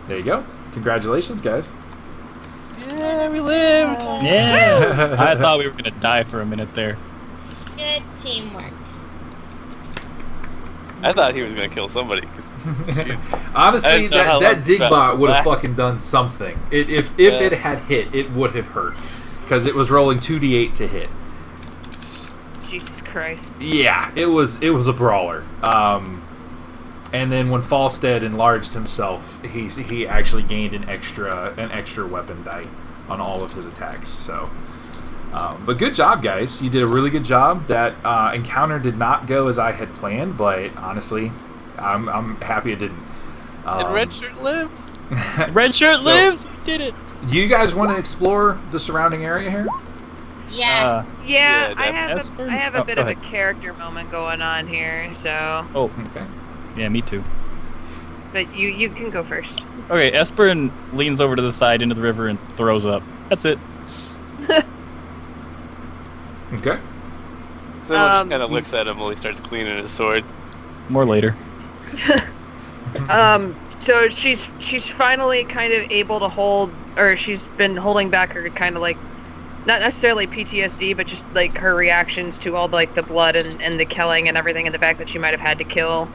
There you go. Congratulations, guys. Yeah, we lived. Yeah. I thought we were gonna die for a minute there. Good teamwork. I thought he was gonna kill somebody. Honestly, that Digbot would have fucking done something. If it had hit, it would have hurt. Because it was rolling 2d8 to hit. Jesus Christ. Yeah, it was a brawler. And then when Falstead enlarged himself, he actually gained an extra weapon die on all of his attacks. So, but good job, guys. You did a really good job. That encounter did not go as I had planned, but honestly, I'm happy it didn't. And Red Shirt lives. Red Shirt lives. We did it. You guys want to explore the surrounding area here? Yeah. Yeah, Yeah, I have a bit of a character moment going on here, so. Oh, Okay. yeah, me too. But you can go first. Okay, Estbern leans over to the side into the river and throws up. That's it. Okay. Someone just kind of looks at him while he starts cleaning his sword. More later. So she's finally kind of able to hold, or she's been holding back her kind of like, not necessarily PTSD, but just like her reactions to all the blood and the killing and everything, and the fact that she might have had to kill,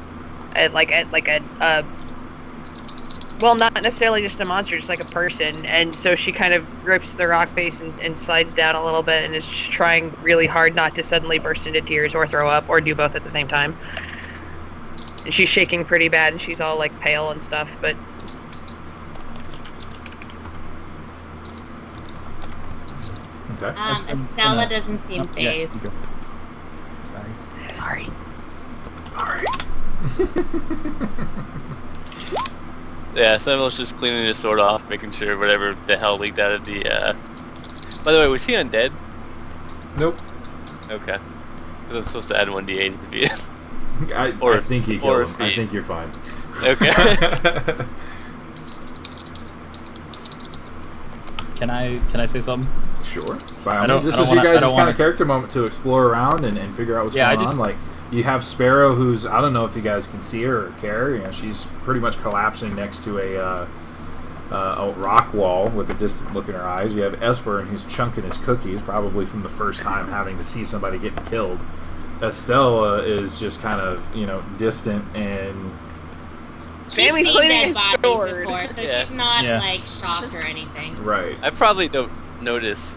well, not necessarily just a monster, just like a person. And so she kind of grips the rock face and slides down a little bit and is just trying really hard not to suddenly burst into tears or throw up or do both at the same time. And she's shaking pretty bad and she's all like pale and stuff, but Okay. Estella doesn't seem phased. Sorry. Alright. Yeah, Samael's just cleaning his sword off, making sure whatever the hell leaked out of the. By the way, was he undead? Nope. Okay. Because I'm supposed to add 1d8 to be. I think you killed him. I think you're fine. Okay. Can I say something? Sure. By all means, this is you guys' kind of character moment to explore around and figure out what's going on. Like, you have Sparrow, who's, I don't know if you guys can see her or care. You know, she's pretty much collapsing next to a rock wall with a distant look in her eyes. You have Estbern, who's chunking his cookies, probably from the first time having to see somebody getting killed. Estella is just kind of, distant and... She's seen dead bodies sword. before, so she's not, shocked or anything. Right. I probably don't notice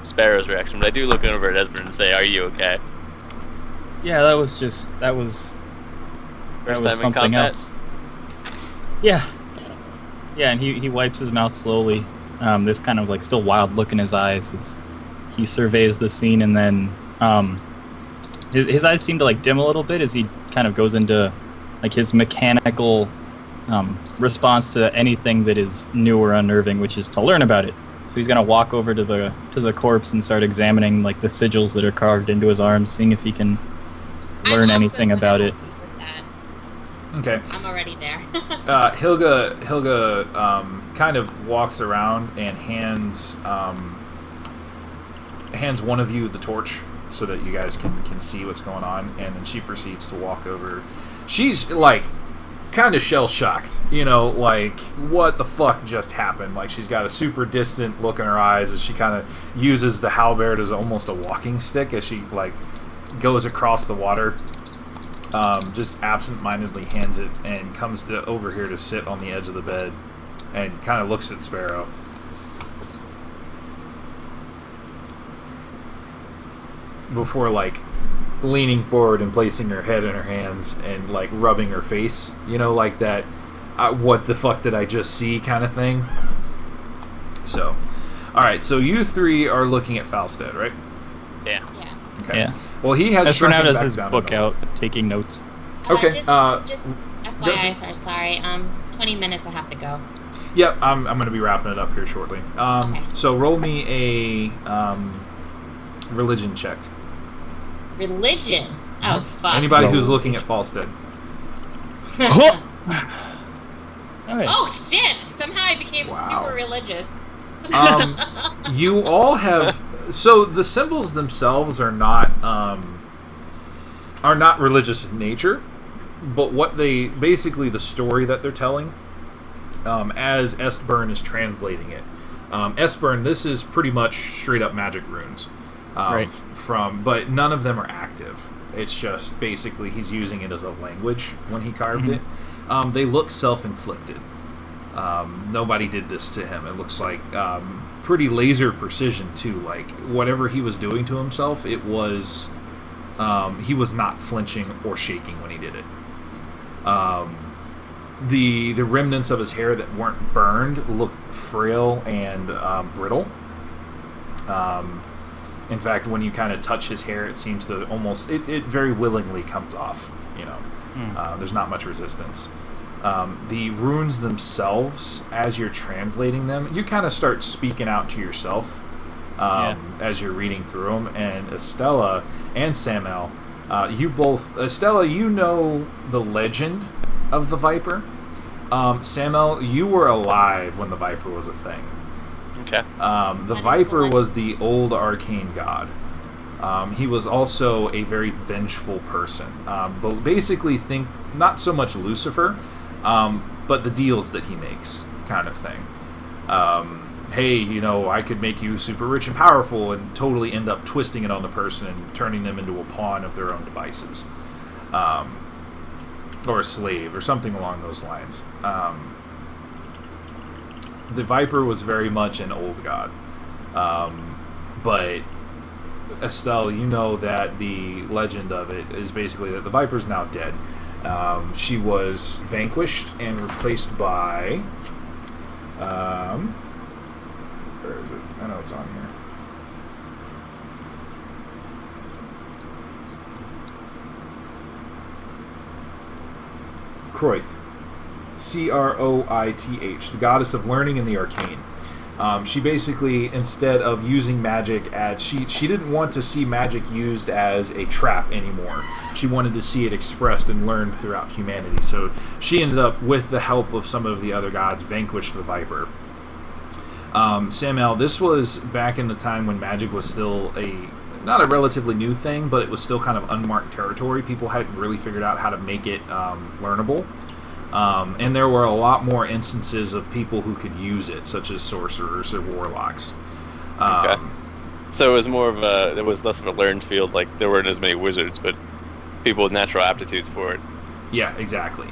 Sparrow's reaction, but I do look over at Estbern and say, "Are you okay?" Yeah, that was First time in something combat? else. Yeah. Yeah, and he wipes his mouth slowly. This kind of like still wild look in his eyes as he surveys the scene, and then his eyes seem to like dim a little bit as he kind of goes into like his mechanical response to anything that is new or unnerving, which is to learn about it. So he's gonna walk over to the corpse and start examining like the sigils that are carved into his arms, seeing if he can learn anything about it. Okay. I'm already there. Hilga kind of walks around and hands one of you the torch so that you guys can see what's going on, and then she proceeds to walk over. She's like kind of shell-shocked, like what the fuck just happened. Like, she's got a super distant look in her eyes as she kind of uses the halberd as almost a walking stick as she like goes across the water. Just absent-mindedly hands it and comes over here to sit on the edge of the bed and kind of looks at Sparrow. Before like leaning forward and placing her head in her hands and like rubbing her face, like that what the fuck did I just see kind of thing. So, alright, so you three are looking at Falstead, right? Yeah. Okay. Yeah. Well, he has Estbern shrunken has back his down book to out, taking notes. Okay. Just FYI, sorry. 20 minutes, I have to go. Yep, I'm going to be wrapping it up here shortly. Okay. So roll me a religion check. Religion? Oh, fuck. Anybody who's looking at Falstead. Alright. Oh, shit! Somehow I became super religious. You all have... So the symbols themselves are not religious in nature, but what they... Basically, the story that they're telling as Estbern is translating it. Estbern, this is pretty much straight up magic runes. Right. But none of them are active. It's just basically he's using it as a language when he carved it. They look self-inflicted. Nobody did this to him. It looks like pretty laser precision too. Like whatever he was doing to himself, it was he was not flinching or shaking when he did it. The remnants of his hair that weren't burned look frail and brittle. In fact, when you kind of touch his hair, it seems to almost it very willingly comes off. There's not much resistance. The runes themselves, as you're translating them, you kind of start speaking out to yourself as you're reading through them. And Estella and Samael, you both... Estella, you know the legend of the Viper. Samael, you were alive when the Viper was a thing. Okay. The Viper was the old arcane god. He was also a very vengeful person. But basically think not so much Lucifer, but the deals that he makes kind of thing. Hey, I could make you super rich and powerful and totally end up twisting it on the person and turning them into a pawn of their own devices. Or a slave or something along those lines. The Viper was very much an old god. But Estelle, you know that the legend of it is basically that the Viper's now dead. She was vanquished and replaced by... where is it? I know it's on here. Croith. Croith, the goddess of learning and the arcane. She basically, instead of using magic as... She didn't want to see magic used as a trap anymore. She wanted to see it expressed and learned throughout humanity. So she ended up, with the help of some of the other gods, vanquished the Viper. Samael, this was back in the time when magic was still not a relatively new thing, but it was still kind of unmarked territory. People hadn't really figured out how to make it learnable. And there were a lot more instances of people who could use it, such as sorcerers or warlocks. Okay. So it was there was less of a learned field, like there weren't as many wizards, but people with natural aptitudes for it. Yeah, exactly.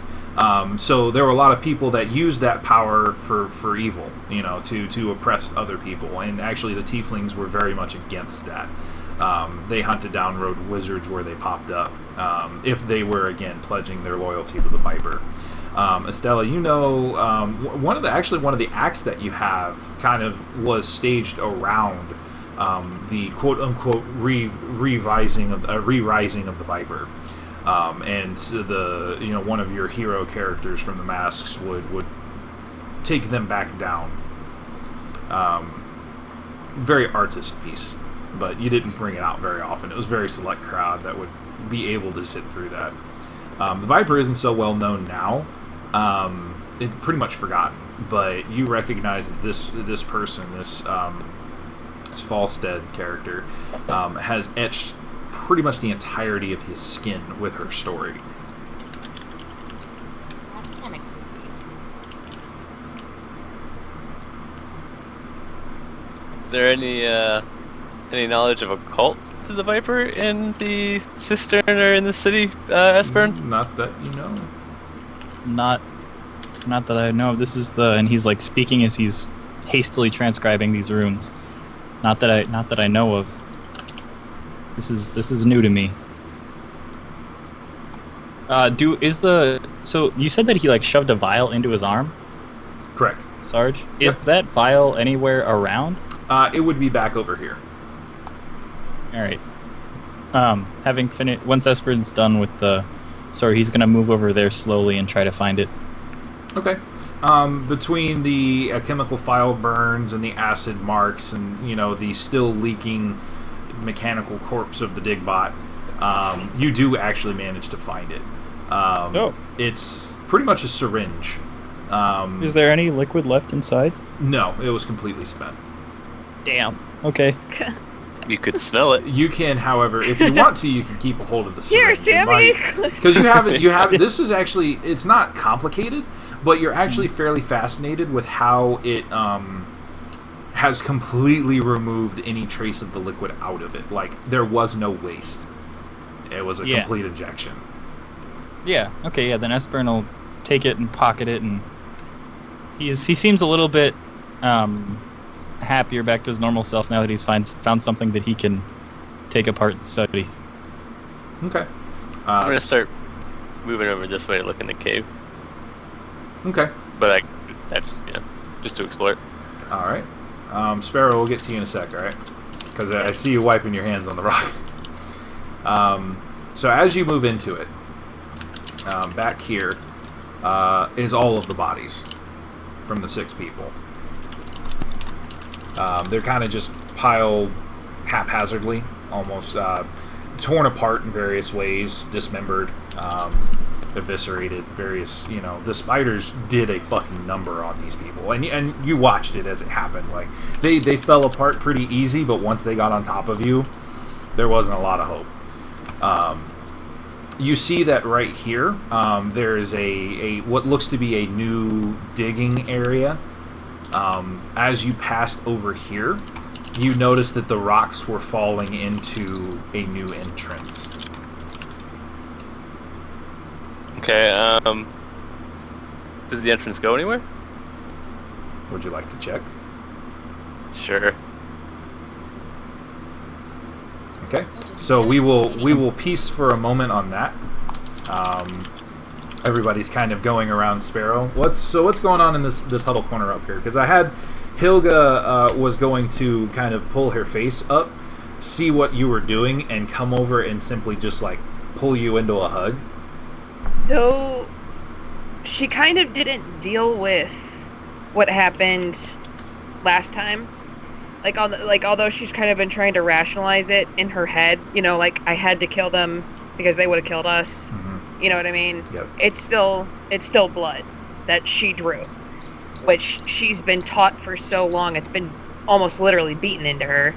So there were a lot of people that used that power for evil, to oppress other people. And actually the tieflings were very much against that. They hunted down road wizards where they popped up, if they were, again, pledging their loyalty to the Viper. Estella, one of the acts that you have kind of was staged around the quote-unquote re-rising of the Viper. And one of your hero characters from the Masks would take them back down. Very artist piece, but you didn't bring it out very often. It was a very select crowd that would be able to sit through that. The Viper isn't so well known now. It's pretty much forgotten, but you recognize that this person, this Falstead character, has etched pretty much the entirety of his skin with her story. That's kind of creepy. Is there any knowledge of a cult to the Viper in the cistern or in the city, Estbern? Not that you know. Not that I know of. This is and he's like speaking as he's hastily transcribing these runes. Not that I know of. This is new to me. So you said that he like shoved a vial into his arm? Correct. Sarge? Is that vial anywhere around? It would be back over here. All right. Having finished, once Estbern's done with the story, he's gonna move over there slowly and try to find it. Okay. Between the chemical file burns and the acid marks and the still leaking mechanical corpse of the Digbot, you do actually manage to find it. It's pretty much a syringe. Is there any liquid left inside? No, it was completely spent. Damn. Okay. You could smell it. You can, however, if you want to, you can keep a hold of the syringe. Here, Sammy! Because you have this is actually, it's not complicated, but you're actually fairly fascinated with how it has completely removed any trace of the liquid out of it. Like, there was no waste. It was a complete injection. Yeah. Okay. Yeah. Then Estbern will take it and pocket it, and he seems a little bit happier, back to his normal self now that he's found something that he can take apart and study. Okay. I'm gonna start moving over this way to look in the cave. Okay. But that's just to explore it. All right. Sparrow, we'll get to you in a sec. All right. Because I see you wiping your hands on the rock. So as you move into it, back here is all of the bodies from the 6 people. They're kind of just piled haphazardly, almost torn apart in various ways, dismembered, eviscerated, various, the spiders did a fucking number on these people. And you watched it as it happened. Like, they fell apart pretty easy, but once they got on top of you, there wasn't a lot of hope. You see that right here, there is a what looks to be a new digging area. As you passed over here, you noticed that the rocks were falling into a new entrance. Okay, does the entrance go anywhere? Would you like to check? Sure. Okay, so we will piece for a moment on that. Everybody's kind of going around Sparrow. What's going on in this huddle corner up here? Because I had Hilga was going to kind of pull her face up, see what you were doing, and come over and simply just like pull you into a hug. So she kind of didn't deal with what happened last time. Although she's kind of been trying to rationalize it in her head, like, I had to kill them because they would have killed us. Mm-hmm. You know what I mean? Yep. It's still blood that she drew, which she's been taught for so long. It's been almost literally beaten into her.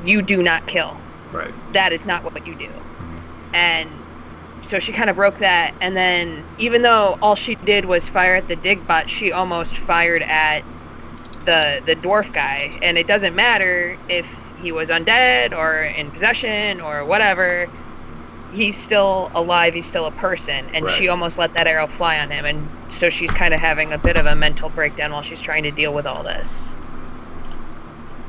You do not kill. Right. That is not what you do. Mm-hmm. And so she kind of broke that. And then, even though all she did was fire at the dig bot, she almost fired at the dwarf guy. And it doesn't matter if he was undead or in possession or whatever. He's still alive, he's still a person, and right. She almost let that arrow fly on him, and so she's kind of having a bit of a mental breakdown while she's trying to deal with all this.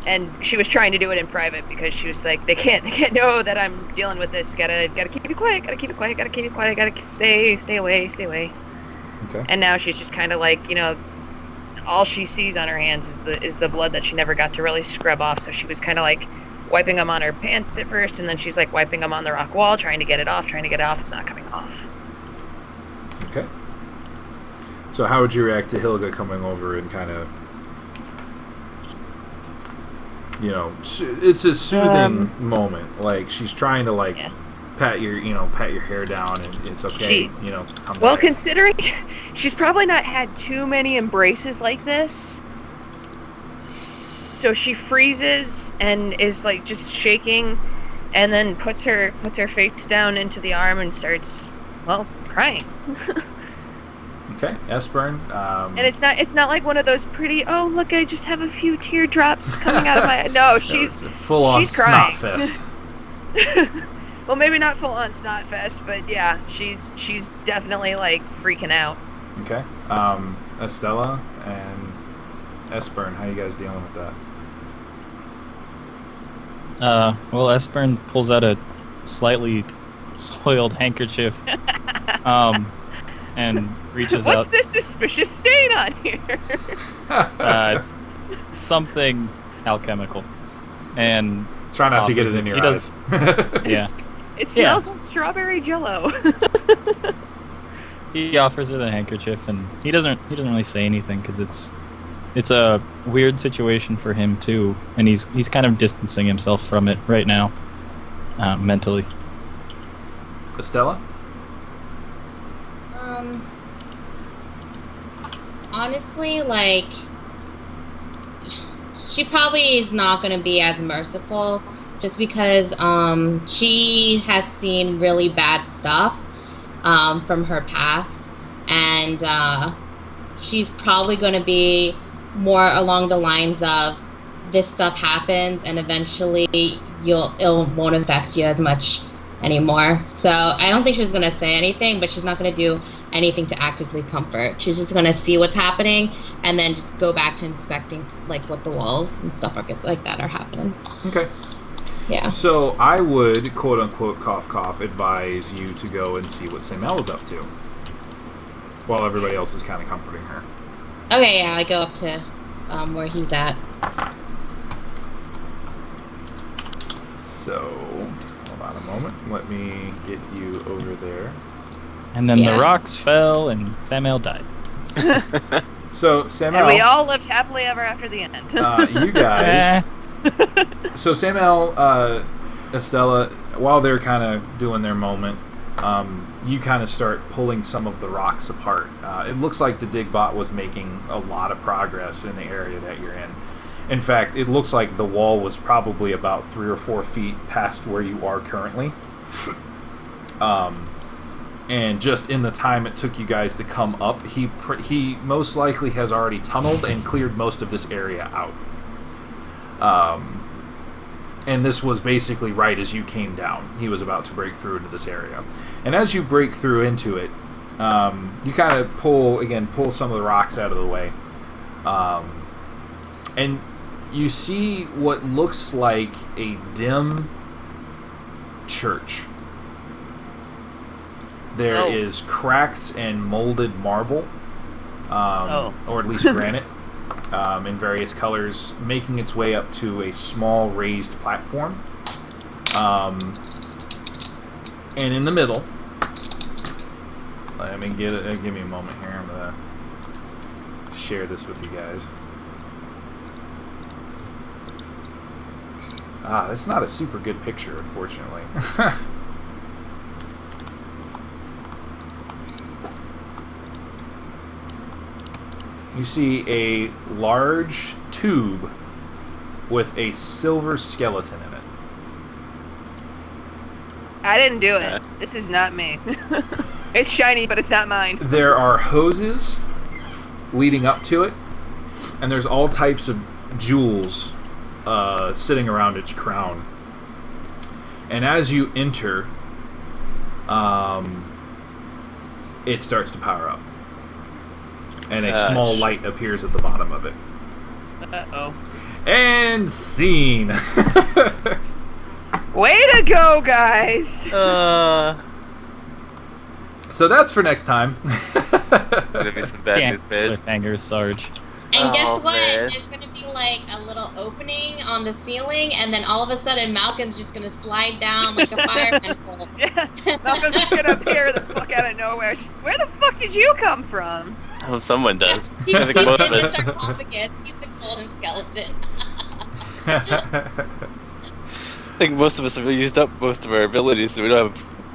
And she was trying to do it in private because she was like, they can't know that I'm dealing with this. Gotta keep it quiet, gotta keep it quiet, gotta stay away. Okay. And now she's just kind of like, all she sees on her hands is the blood that she never got to really scrub off. So she was kind of like wiping them on her pants at first, and then she's like wiping them on the rock wall, trying to get it off. It's not coming off. Okay. So how would you react to Hilga coming over and kind of, it's a soothing moment. Like, she's trying to pat your hair down, and it's okay. Come back. Considering she's probably not had too many embraces like this, so she freezes and is like just shaking, and then puts her face down into the arm and starts, crying. Okay, Estbern. And it's not like one of those pretty, oh look, I just have a few teardrops coming out of my. No, she's full on snot fest. Well, maybe not full on snot fest, but yeah, she's definitely like freaking out. Okay, Estella and Estbern, how you guys dealing with that? Estbern pulls out a slightly soiled handkerchief, and reaches out. What's this suspicious stain on here? It's something alchemical, and try not to get it in your eyes. Yeah. It smells like strawberry Jello. He offers her the handkerchief, and he doesn't really say anything because it's a weird situation for him too, and he's kind of distancing himself from it right now, mentally. Estella? Honestly, like, she probably is not going to be as merciful just because she has seen really bad stuff from her past, and she's probably going to be more along the lines of this stuff happens and eventually it won't affect you as much anymore. So I don't think she's going to say anything, but she's not going to do anything to actively comfort. She's just going to see what's happening and then just go back to inspecting like what the walls and stuff like that are happening. Okay. Yeah. So I would, quote unquote, cough cough, advise you to go and see what Samael is up to, while everybody else is kind of comforting her. Okay, yeah, I go up to where he's at. So, hold on a moment. Let me get you over there. And then the rocks fell and Samael died. So, Samael... And we all lived happily ever after the end. You guys... So, Samael, Estella, while they're kind of doing their moment, you kind of start pulling some of the rocks apart. It looks like the Digbot was making a lot of progress in the area that you're in. In fact, it looks like the wall was probably about 3 or 4 feet past where you are currently. And just in the time it took you guys to come up, he most likely has already tunneled and cleared most of this area out. And this was basically right as you came down. He was about to break through into this area. And as you break through into it, you kind of pull some of the rocks out of the way. And you see what looks like a dim church. There is cracked and molded marble, or at least granite, in various colors, making its way up to a small raised platform. And in the middle, let me give me a moment here. I'm gonna share this with you guys. It's not a super good picture, unfortunately. You see a large tube with a silver skeleton in it. I didn't do it. This is not me. It's shiny, but it's not mine. There are hoses leading up to it, and there's all types of jewels sitting around its crown. And as you enter, it starts to power up. And a small light appears at the bottom of it. Uh-oh. And scene! Way to go, guys! So that's for next time. Gonna be some bad news, biz. Cliffhangers, Sarge. And guess what? Man. There's going to be like a little opening on the ceiling, and then all of a sudden Malcolm's just going to slide down like a fireman pole. Yeah, Malcolm's just gonna appear the fuck out of nowhere. Where the fuck did you come from? Oh, someone does. He's I in think most of the us. sarcophagus. He's the golden skeleton. I think most of us have used up most of our abilities, so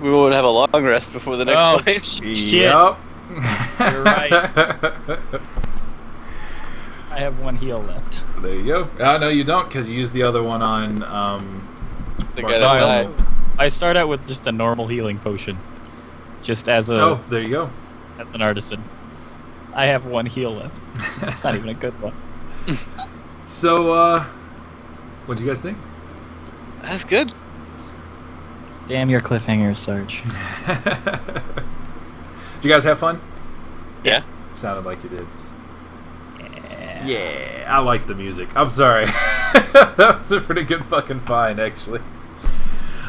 we won't have a long rest before the next fight. Shit. Yep. You're right. I have 1 heal left. There you go. No, you don't, because you used the other one on The guy that died. I start out with just a normal healing potion. Just as Oh, there you go. as an artisan. I have 1 heal left. That's not even a good one. So, what do you guys think? That's good. Damn your cliffhangers, Sarge. Did you guys have fun? Yeah. Sounded like you did. Yeah. Yeah, I like the music. I'm sorry. That was a pretty good fucking find, actually.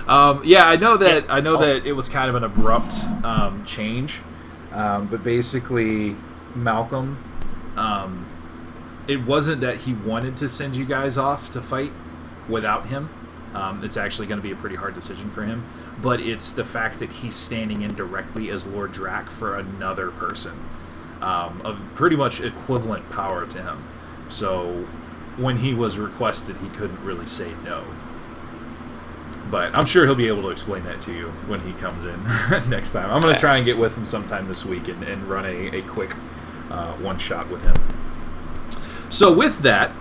Yeah, I know that it was kind of an abrupt change, but basically, Malcolm, it wasn't that he wanted to send you guys off to fight without him. It's actually going to be a pretty hard decision for him, but it's the fact that he's standing in directly as Lord Drac for another person of pretty much equivalent power to him. So when he was requested, he couldn't really say no. But I'm sure he'll be able to explain that to you when he comes in next time. I'm going to try and get with him sometime this week and run a quick one-shot with him. So with that,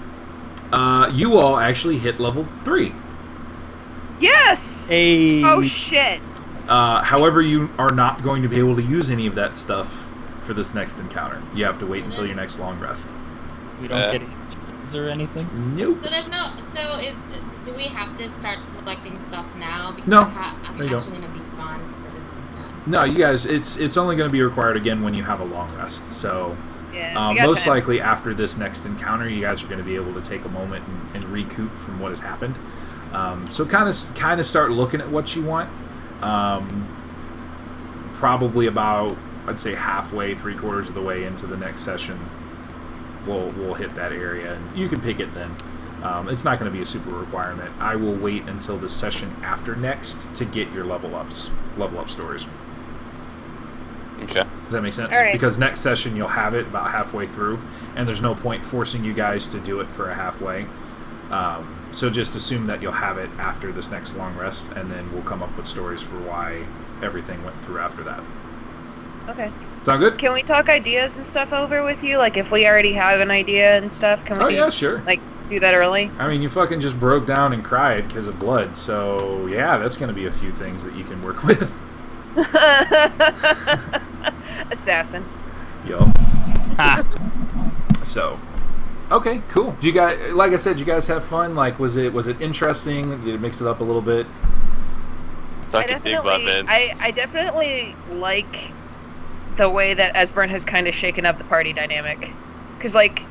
you all actually hit level 3. Yes! Hey. Oh shit. However, you are not going to be able to use any of that stuff for this next encounter. You have to wait until your next long rest. We don't get keys or anything? Nope. So there's no. So do we have to start selecting stuff now? Because No, I'm you don't. actually gonna be gone for this weekend. No, you guys, it's only going to be required again when you have a long rest. So Yeah. we got most time. likely after this next encounter, you guys are going to be able to take a moment and recoup from what has happened. So kind of start looking at what you want. Probably about, I'd say, halfway, 3/4 of the way into the next session, we'll hit that area, and you can pick it then. It's not going to be a super requirement. I will wait until the session after next to get your level up stories. Okay. Does that make sense? All right. Because next session you'll have it about halfway through, and there's no point forcing you guys to do it for a halfway. So just assume that you'll have it after this next long rest, and then we'll come up with stories for why everything went through after that. Okay. Sound good? Can we talk ideas and stuff over with you? Like, if we already have an idea and stuff, can we Oh yeah, sure. like do that early? I mean, you fucking just broke down and cried because of blood, so yeah, that's going to be a few things that you can work with. Assassin. Yo. Ha! So, okay, cool. Do you guys, like I said, you guys have fun? Like, was it interesting? Did you mix it up a little bit? I can think about it. I definitely like the way that Estbern has kind of shaken up the party dynamic. Because, like,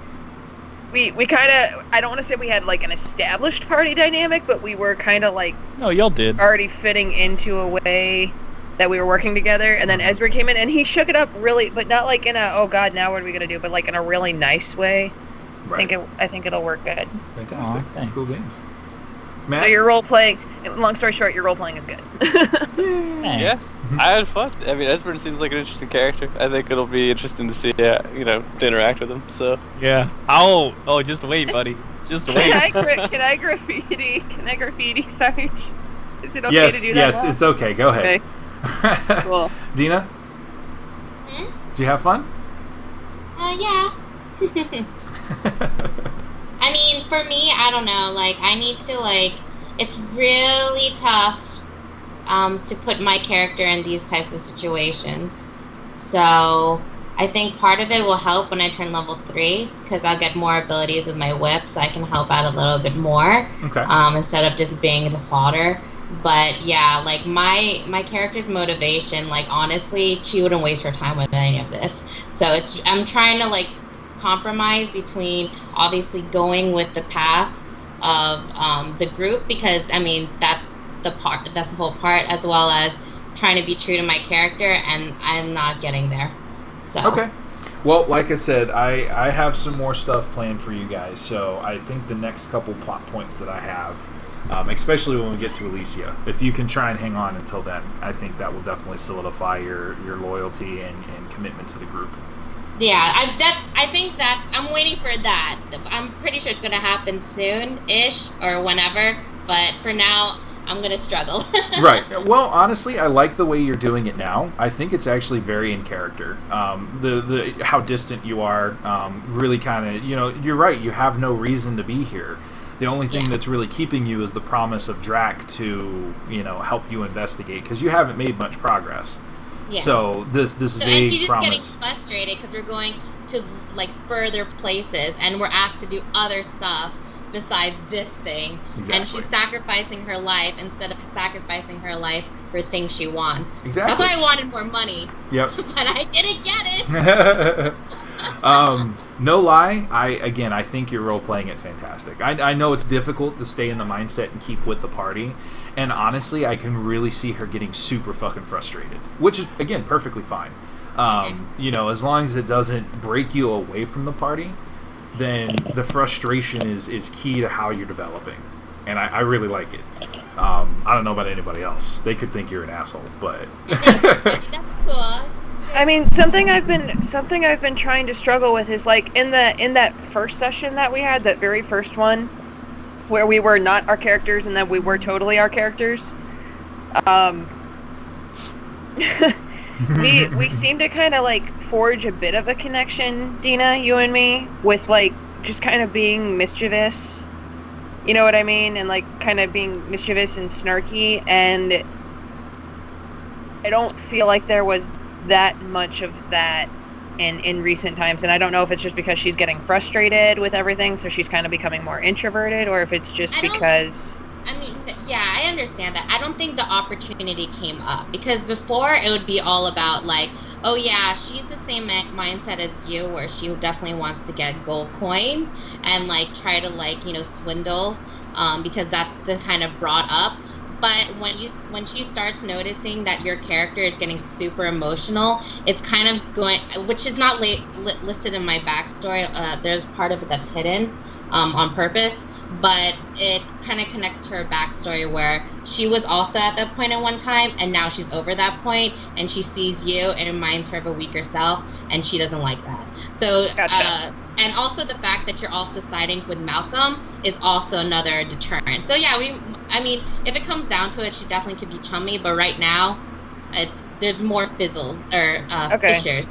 we kind of, I don't want to say we had, like, an established party dynamic, but we were kind of, like, No, y'all did. already fitting into a way that we were working together. And then Estbern came in, and he shook it up really, but not, like, in a, oh, God, now what are we going to do? But, like, in a really nice way. Right. I think it'll work good. Fantastic. Aw, thanks. Cool beans. Matt? So your role playing, long story short, your role playing is good. Yes, I had fun. I mean, Estbern seems like an interesting character. I think it'll be interesting to see, to interact with him. So Yeah. Oh, just wait, buddy. Just wait. Can I graffiti Sarge? Is it okay yes, to do that? yes, it's okay. Go ahead. Okay. Cool. Dina, Hmm? do you have fun? Yeah. I mean, for me, I don't know. Like, I need to, like, it's really tough to put my character in these types of situations. So I think part of it will help when I turn level 3, because I'll get more abilities with my whip, so I can help out a little bit more Okay. instead of just being the fodder. But yeah, like my character's motivation, like, honestly, she wouldn't waste her time with any of this. So I'm trying to, like, compromise between obviously going with the path of the group, because I mean that's the whole part, as well as trying to be true to my character, and I'm not getting there. So Okay. Well, like I said, I have some more stuff planned for you guys, so I think the next couple plot points that I have, especially when we get to Elysia, if you can try and hang on until then, I think that will definitely solidify your loyalty and commitment to the group. yeah, I think that I'm waiting for that. I'm pretty sure it's gonna happen soon-ish or whenever, but for now I'm gonna struggle. Right. Well, honestly, I like the way you're doing it now. I think it's actually very in character. The how distant you are, really kind of, you're right. You have no reason to be here. The only thing that's really keeping you is the promise of Drac to, help you investigate, because you haven't made much progress. Yeah. So this and vague she's just promise. getting frustrated because we're going to, like, further places, and we're asked to do other stuff besides this thing. Exactly. And she's sacrificing her life instead of sacrificing her life for things she wants. Exactly. That's why I wanted more money. Yep. But I didn't get it. No lie, I think you're role playing it fantastic. I know it's difficult to stay in the mindset and keep with the party, and honestly, I can really see her getting super fucking frustrated, which is, again, perfectly fine. As long as it doesn't break you away from the party, then the frustration is key to how you're developing, and I really like it. I don't know about anybody else; they could think you're an asshole, but That's cool. I mean, something I've been trying to struggle with is, like, in that first session that we had, that very first one, where we were not our characters and then we were totally our characters. We seem to kind of, like, forge a bit of a connection, Dina, you and me, with, like, just kind of being mischievous. You know what I mean? And, like, kind of being mischievous and snarky, and I don't feel like there was that much of that in recent times, and I don't know if it's just because she's getting frustrated with everything, so she's kind of becoming more introverted, or if it's just because. I mean, yeah, I understand that. I don't think the opportunity came up because before it would be all about like, oh yeah, she's the same mindset as you, where she definitely wants to get gold coin and like try to like swindle, because that's the kind of brought up. But when she starts noticing that your character is getting super emotional, it's kind of going, which is not listed in my backstory. There's part of it that's hidden on purpose. But it kind of connects to her backstory where she was also at that point at one time, and now she's over that point, and she sees you, and it reminds her of a weaker self, and she doesn't like that. So, Gotcha. And also the fact that you're also siding with Malcolm is also another deterrent. So yeah, if it comes down to it, she definitely could be chummy, but right now, there's more fizzles or fissures.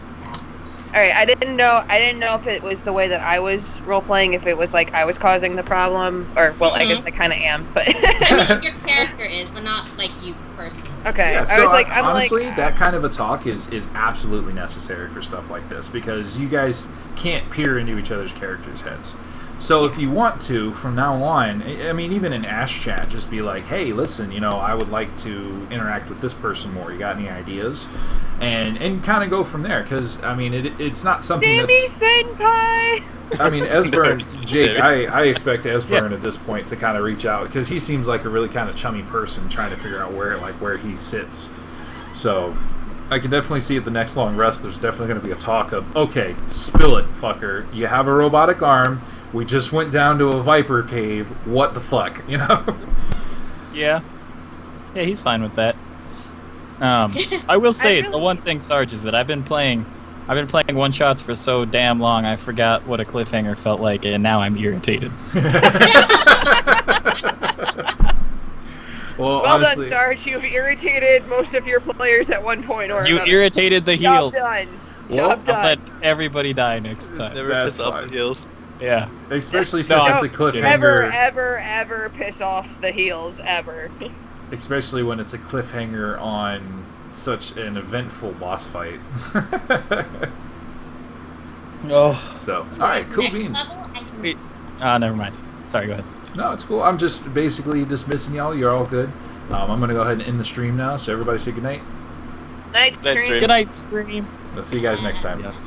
All right, I didn't know if it was the way that I was role playing, if it was like I was causing the problem, or well, I guess I kind of am, but I mean, your character is, but not like you personally. Okay, Yeah, I so was like, honestly, that kind of a talk is absolutely necessary for stuff like this because you guys can't peer into each other's characters' heads. So if you want to, from now on, I mean, even in Ash Chat, just be like, hey, listen, I would like to interact with this person more. You got any ideas? And kind of go from there, because, I mean, it's not something Senpai! I mean, Estbern, Jake, I expect Estbern at this point to kind of reach out, because he seems like a really kind of chummy person trying to figure out where he sits. So I can definitely see at the next long rest, there's definitely going to be a talk of, okay, spill it, fucker. You have a robotic arm. We just went down to a Viper cave. What the fuck, Yeah. Yeah, he's fine with that. I will say the one thing, Sarge, is that I've been playing one shots for so damn long I forgot what a cliffhanger felt like, and now I'm irritated. Well, done, honestly, Sarge. You've irritated most of your players at one point or another. You irritated the heels. Job done. Well, Job done. I'll let everybody die next time. Never That's piss off fine. the heels. Yeah. especially since it's a Never, cliffhanger. ever piss off the heels, ever. Especially when it's a cliffhanger on such an eventful boss fight. Oh. So, alright, cool Next beans. level, I can- Wait. Never mind. Sorry, go ahead. No, it's cool. I'm just basically dismissing y'all. You're all good. I'm going to go ahead and end the stream now, so everybody say goodnight. Night Night stream. stream. Good night, stream. We'll see you guys next time. Yes.